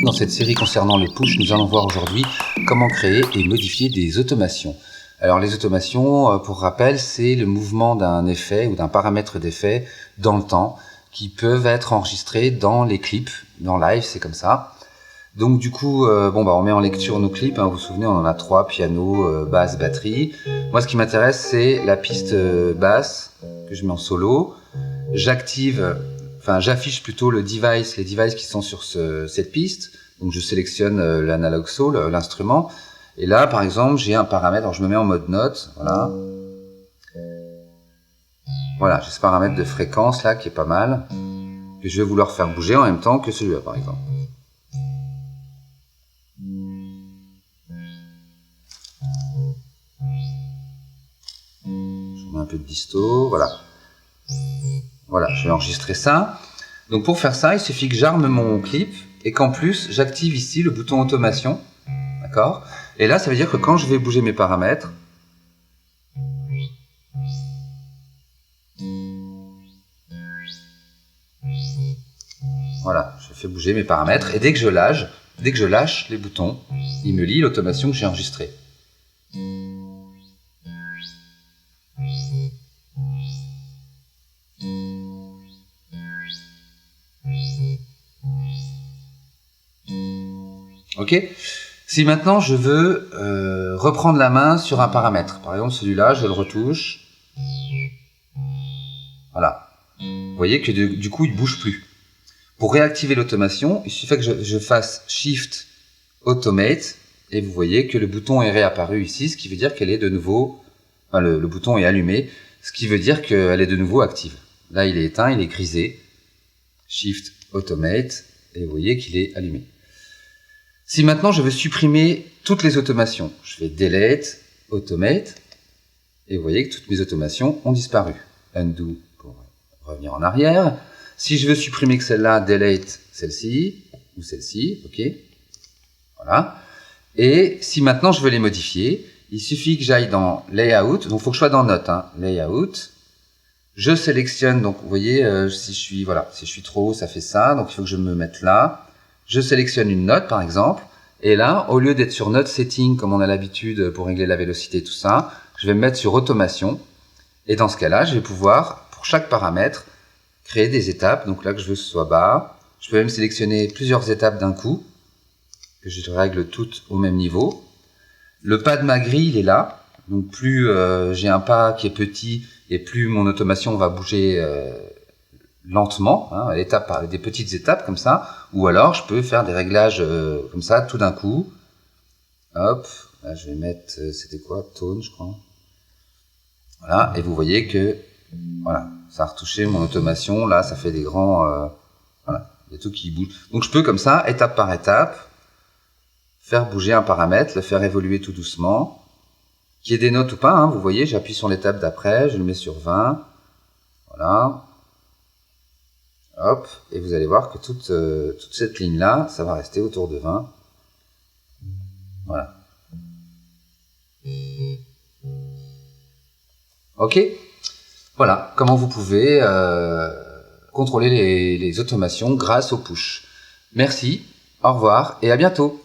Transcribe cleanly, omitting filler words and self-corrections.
Dans cette série concernant le push, nous allons voir aujourd'hui comment créer et modifier des automations. Alors les automations, pour rappel, c'est le mouvement d'un effet ou d'un paramètre d'effet dans le temps qui peuvent être enregistrés dans les clips, dans Live, c'est comme ça. Donc du coup, on met en lecture nos clips, hein, vous vous souvenez, on en a 3, piano, basse, batterie. Moi ce qui m'intéresse c'est la piste basse que je mets en solo. J'affiche plutôt les devices qui sont sur cette piste. Donc je sélectionne l'analog soul, l'instrument. Et là, par exemple, j'ai un paramètre. Alors je me mets en mode note, voilà. Voilà, j'ai ce paramètre de fréquence là qui est pas mal, que je vais vouloir faire bouger en même temps que celui-là, par exemple. Je mets un peu de disto, voilà. Voilà, je vais enregistrer ça. Donc pour faire ça, il suffit que j'arme mon clip et qu'en plus, j'active ici le bouton automation. D'accord ? Et là, ça veut dire que quand je vais bouger mes paramètres, voilà, je fais bouger mes paramètres et dès que je lâche les boutons, il me lit l'automation que j'ai enregistrée. Ok ? Si maintenant je veux reprendre la main sur un paramètre, par exemple celui-là, je le retouche. Voilà. Vous voyez que du coup, il ne bouge plus. Pour réactiver l'automation, il suffit que je fasse Shift Automate et vous voyez que le bouton est réapparu ici, ce qui veut dire qu'elle est de nouveau, le bouton est allumé, ce qui veut dire qu'elle est de nouveau active. Là, il est éteint, il est grisé. Shift Automate et vous voyez qu'il est allumé. Si maintenant je veux supprimer toutes les automations, je fais Delete, Automate, et vous voyez que toutes mes automations ont disparu. Undo pour revenir en arrière. Si je veux supprimer que celle-là, Delete celle-ci, ou celle-ci, ok. Voilà. Et si maintenant je veux les modifier, il suffit que j'aille dans Layout, donc il faut que je sois dans Note, hein, Layout. Je sélectionne, donc vous voyez, si je suis trop haut, ça fait ça, donc il faut que je me mette là. Je sélectionne une note par exemple, et là, au lieu d'être sur Note Setting comme on a l'habitude pour régler la vélocité et tout ça, je vais me mettre sur Automation, et dans ce cas-là, je vais pouvoir, pour chaque paramètre, créer des étapes, donc là que je veux que ce soit bas, je peux même sélectionner plusieurs étapes d'un coup, que je règle toutes au même niveau. Le pas de ma grille, il est là, donc plus j'ai un pas qui est petit, et plus mon automation va bouger lentement, hein, des petites étapes comme ça, ou alors je peux faire des réglages comme ça tout d'un coup. Hop, là je vais mettre, c'était quoi, tone je crois. Voilà, et vous voyez que voilà, ça a retouché mon automation, là ça fait des grands, voilà, il y a tout qui bouge. Donc je peux comme ça, étape par étape, faire bouger un paramètre, le faire évoluer tout doucement, qu'il y ait des notes ou pas, hein, vous voyez, j'appuie sur l'étape d'après, je le mets sur 20, voilà. Hop, et vous allez voir que toute cette ligne-là, ça va rester autour de 20. Voilà. Ok. Voilà, comment vous pouvez contrôler les automations grâce au push. Merci, au revoir et à bientôt.